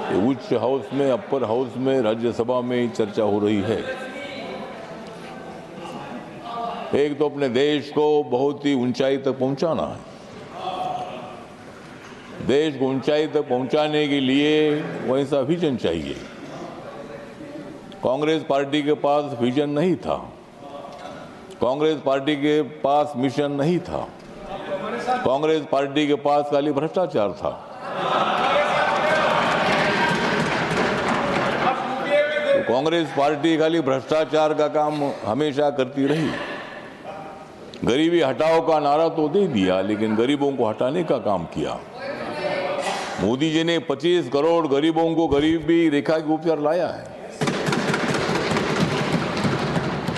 उच्च हाउस में, upper house में, राज्यसभा में चर्चा हो रही है। एक तो अपने देश को बहुत ही ऊंचाई तक पहुंचाना है। देश को ऊंचाई तक पहुंचाने के लिए वैसा विजन चाहिए। कांग्रेस पार्टी के पास विजन नहीं था, कांग्रेस पार्टी के पास मिशन नहीं था, कांग्रेस पार्टी के पास खाली भ्रष्टाचार था। तो कांग्रेस पार्टी खाली भ्रष्टाचार का काम हमेशा करती रही। गरीबी हटाओ का नारा तो दे दिया, लेकिन गरीबों को हटाने का काम किया। मोदी जी ने 25 करोड़ गरीबों को गरीबी रेखा के ऊपर लाया है।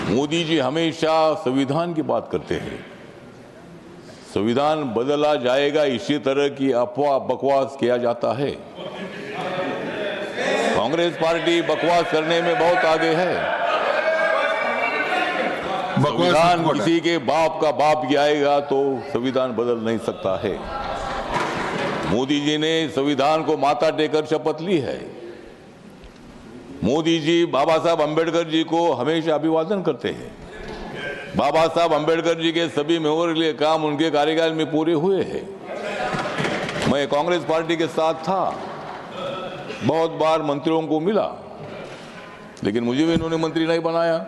मोदी जी हमेशा संविधान की बात करते हैं। संविधान बदला जाएगा, इसी तरह की अफवाह बकवास किया जाता है। कांग्रेस पार्टी बकवास करने में बहुत आगे है। संविधान किसी के बाप का बाप गिराएगा तो संविधान बदल नहीं सकता है। मोदी जी ने संविधान को माथा टेकर शपथ ली है। मोदी जी बाबा साहब अंबेडकर जी को हमेशा अभिवादन करते हैं। बाबा साहब अंबेडकर जी के सभी मेमोरियल काम उनके कार्यकाल में पूरे हुए हैं। मैं कांग्रेस पार्टी के साथ था, बहुत बार मंत्रियों को मिला, लेकिन मुझे भी इन्होंने मंत्री नहीं बनाया,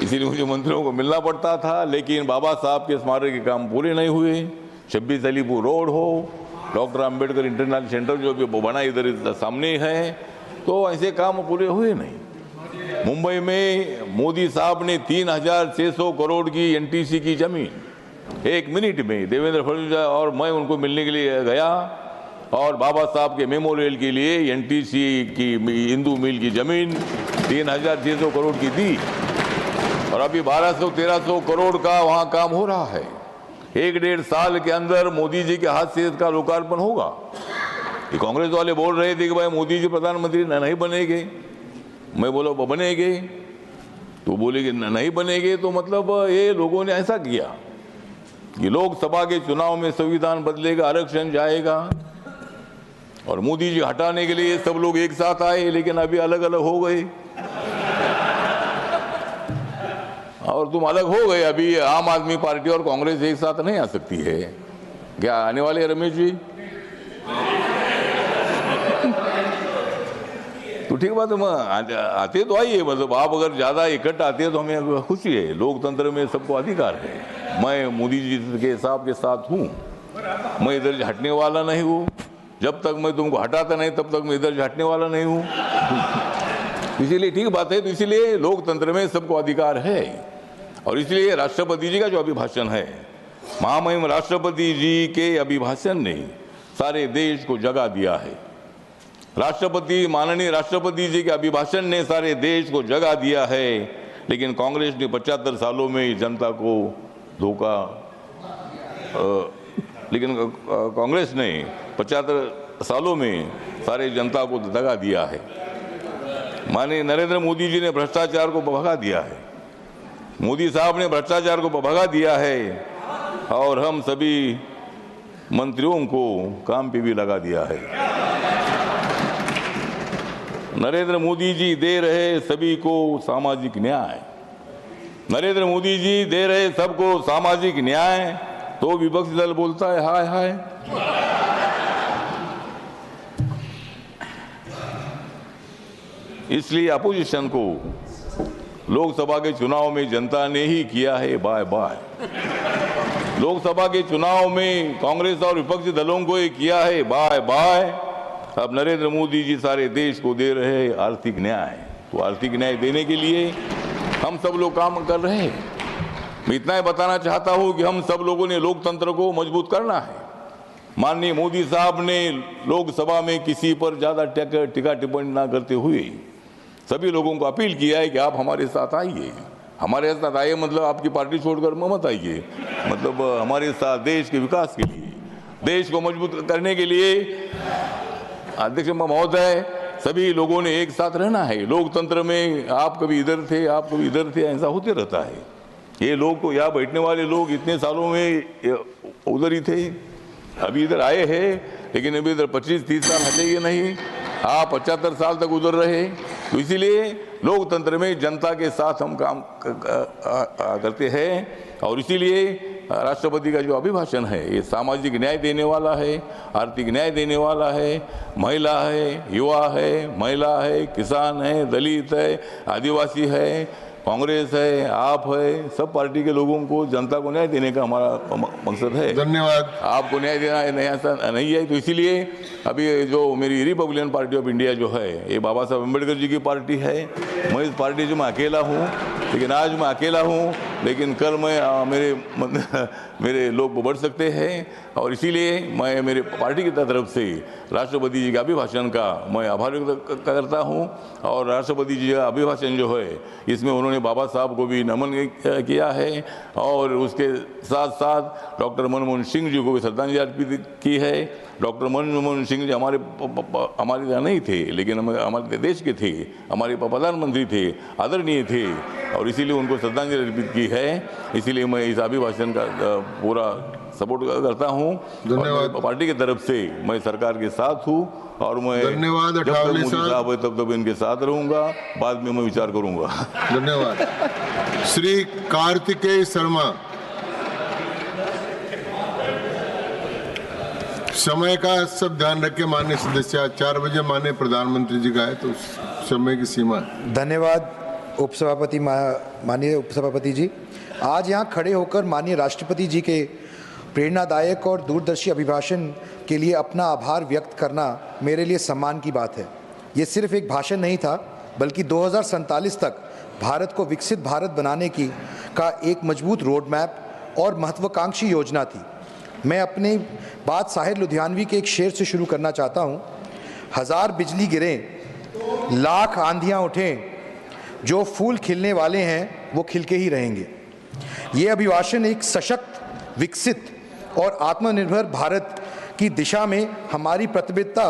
इसीलिए मुझे मंत्रियों को मिलना पड़ता था। लेकिन बाबा साहब के स्मारक के काम पूरे नहीं हुए। 26 अलीपुर रोड हो, डॉक्टर अंबेडकर इंटरनेशनल सेंटर जो भी बना इधर सामने है, तो ऐसे काम पूरे हुए नहीं। मुंबई में मोदी साहब ने 3600 करोड़ की एनटीसी की जमीन 1 मिनट में, देवेंद्र फडणवीस और मैं उनको मिलने के लिए गया और बाबा साहब के मेमोरियल के लिए एनटीसी की हिंदू मिल की जमीन 3600 करोड़ की दी और अभी 1200-1300 करोड़ का वहाँ काम हो रहा है। 1-1.5 साल के अंदर मोदी जी के हाथ से इसका लोकार्पण होगा। ये कांग्रेस वाले बोल रहे थे कि भाई मोदी जी प्रधानमंत्री नहीं बनेंगे। मैं बोला बनेंगे, तो बोले कि नहीं बनेंगे, तो मतलब ये लोगों ने ऐसा किया कि लोकसभा के चुनाव में संविधान बदलेगा, आरक्षण जाएगा और मोदी जी हटाने के लिए सब लोग एक साथ आए, लेकिन अभी अलग अलग हो गए और तुम अलग हो गए। अभी आम आदमी पार्टी और कांग्रेस एक साथ नहीं आ सकती है। क्या आने वाले हैं रमेश जी? तो ठीक बात है, आते तो आइए, मतलब आप अगर ज्यादा इकट्ठा आते हैं तो हमें खुशी है। लोकतंत्र में सबको अधिकार है। मैं मोदी जी के हिसाब के साथ हूँ, मैं इधर हटने वाला नहीं हूँ। जब तक मैं तुमको हटाता नहीं तब तक मैं इधर हटने वाला नहीं हूँ। इसीलिए ठीक बात है, तो इसीलिए लोकतंत्र में सबको अधिकार है और इसलिए राष्ट्रपति जी का जो अभिभाषण है, महामहिम राष्ट्रपति जी के अभिभाषण ने सारे देश को जगा दिया है। राष्ट्रपति, माननीय राष्ट्रपति जी के अभिभाषण ने सारे देश को जगा दिया है, लेकिन कांग्रेस ने 75 सालों में जनता को धोखा, लेकिन कांग्रेस ने 75 सालों में सारे जनता को दगा दिया है। माननीय नरेंद्र मोदी जी ने भ्रष्टाचार को भगा दिया है। मोदी साहब ने भ्रष्टाचार को भगा दिया है और हम सभी मंत्रियों को काम पे भी लगा दिया है। नरेंद्र मोदी जी दे रहे सभी को सामाजिक न्याय, नरेंद्र मोदी जी दे रहे सबको सामाजिक न्याय, तो विपक्षी दल बोलता है हाय हाय। इसलिए अपोजिशन को लोकसभा के चुनाव में जनता ने ही किया है बाय बाय। लोकसभा के चुनाव में कांग्रेस और विपक्षी दलों को ही किया है बाय बाय। अब नरेंद्र मोदी जी सारे देश को दे रहे हैं आर्थिक न्याय, तो आर्थिक न्याय देने के लिए हम सब लोग काम कर रहे हैं। मैं इतना ही बताना चाहता हूं कि हम सब लोगों ने लोकतंत्र को मजबूत करना है। माननीय मोदी साहब ने लोकसभा में किसी पर ज्यादा टीका टिप्पणी ना करते हुए सभी लोगों को अपील किया है कि आप हमारे साथ आइए। हमारे साथ आइए मतलब आपकी पार्टी छोड़कर मत आइए, मतलब हमारे साथ देश के विकास के लिए, देश को मजबूत करने के लिए। अध्यक्ष महोदय, सभी लोगों ने एक साथ रहना है। लोकतंत्र में आप कभी इधर थे, आप कभी इधर थे, ऐसा होते रहता है। ये लोग तो यहाँ बैठने वाले लोग इतने सालों में उधर ही थे, अभी इधर आए हैं लेकिन अभी इधर 25-30 साल हटेगी नहीं, आप 75 साल तक उधर रहे। तो इसीलिए लोकतंत्र में जनता के साथ हम काम करते हैं, और इसीलिए राष्ट्रपति का जो अभिभाषण है ये सामाजिक न्याय देने वाला है, आर्थिक न्याय देने वाला है, महिला है, युवा है, महिला है, किसान है, दलित है, आदिवासी है, कांग्रेस है, आप है, सब पार्टी के लोगों को, जनता को न्याय देने का हमारा मकसद है। धन्यवाद। आपको न्याय देना है, नहीं ऐसा नहीं है। तो इसीलिए अभी जो मेरी रिपब्लिकन पार्टी ऑफ इंडिया जो है ये बाबा साहब अम्बेडकर जी की पार्टी है। मैं इस पार्टी जो मैं अकेला हूँ, लेकिन आज मैं अकेला हूँ, लेकिन कल मैं मेरे लोग बढ़ सकते हैं, और इसीलिए मैं मेरे पार्टी की तरफ से राष्ट्रपति जी के अभिभाषण का मैं आभार व्यक्त करता हूँ। और राष्ट्रपति जी का अभिभाषण जो है इसमें उन्होंने बाबा साहब को भी नमन किया है, और उसके साथ साथ डॉक्टर मनमोहन सिंह जी को भी श्रद्धांजलि अर्पित की है। डॉक्टर मनमोहन सिंह जी हमारे यहाँ नहीं थे, लेकिन हमारे देश के थे, हमारे प्रधानमंत्री थे, आदरणीय थे, और इसीलिए उनको श्रद्धांजलि अर्पित की है। इसीलिए मैं इस अभिभाषण का पूरा सपोर्ट करता हूँ। धन्यवाद। पार्टी की तरफ से मैं सरकार के साथ हूँ, और मैं धन्यवाद जब तक मोदी साहब है तब तक इनके साथ रहूँगा, बाद में मैं विचार करूँगा। धन्यवाद। श्री कार्तिकेय शर्मा। समय का सब ध्यान रखें माननीय सदस्य, 4 बजे माननीय प्रधानमंत्री जी का है, तो समय की सीमा। धन्यवाद उपसभापति, माननीय उपसभापति जी। आज यहाँ खड़े होकर माननीय राष्ट्रपति जी के प्रेरणादायक और दूरदर्शी अभिभाषण के लिए अपना आभार व्यक्त करना मेरे लिए सम्मान की बात है। ये सिर्फ एक भाषण नहीं था, बल्कि 2047 तक भारत को विकसित भारत बनाने का एक मजबूत रोड मैप और महत्वाकांक्षी योजना थी। मैं अपनी बात साहिर लुधियानवी के एक शेर से शुरू करना चाहता हूँ। 1000 बिजली गिरें, लाख आंधियाँ उठें, जो फूल खिलने वाले हैं वो खिलके ही रहेंगे। ये अभिभाषण एक सशक्त, विकसित और आत्मनिर्भर भारत की दिशा में हमारी प्रतिबद्धता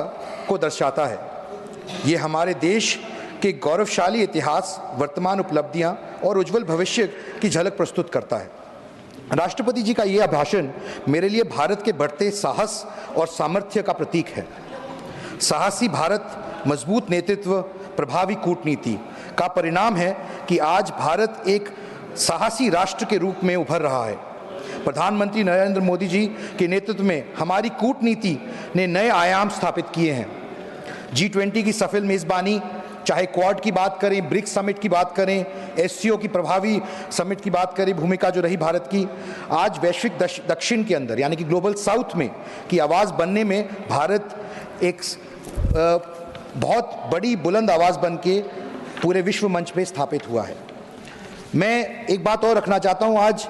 को दर्शाता है। ये हमारे देश के गौरवशाली इतिहास, वर्तमान उपलब्धियां और उज्जवल भविष्य की झलक प्रस्तुत करता है। राष्ट्रपति जी का यह भाषण मेरे लिए भारत के बढ़ते साहस और सामर्थ्य का प्रतीक है। साहसी भारत, मजबूत नेतृत्व, प्रभावी कूटनीति का परिणाम है कि आज भारत एक साहसी राष्ट्र के रूप में उभर रहा है। प्रधानमंत्री नरेंद्र मोदी जी के नेतृत्व में हमारी कूटनीति ने नए आयाम स्थापित किए हैं। G20 की सफल मेज़बानी, चाहे क्वाड की बात करें, ब्रिक्स समिट की बात करें, SCO की प्रभावी समिट की बात करें, भूमिका जो रही भारत की, आज वैश्विक दक्षिण के अंदर यानी कि ग्लोबल साउथ में की आवाज़ बनने में भारत एक बहुत बड़ी बुलंद आवाज़ बन के पूरे विश्व मंच पे स्थापित हुआ है। मैं एक बात और रखना चाहता हूँ। आज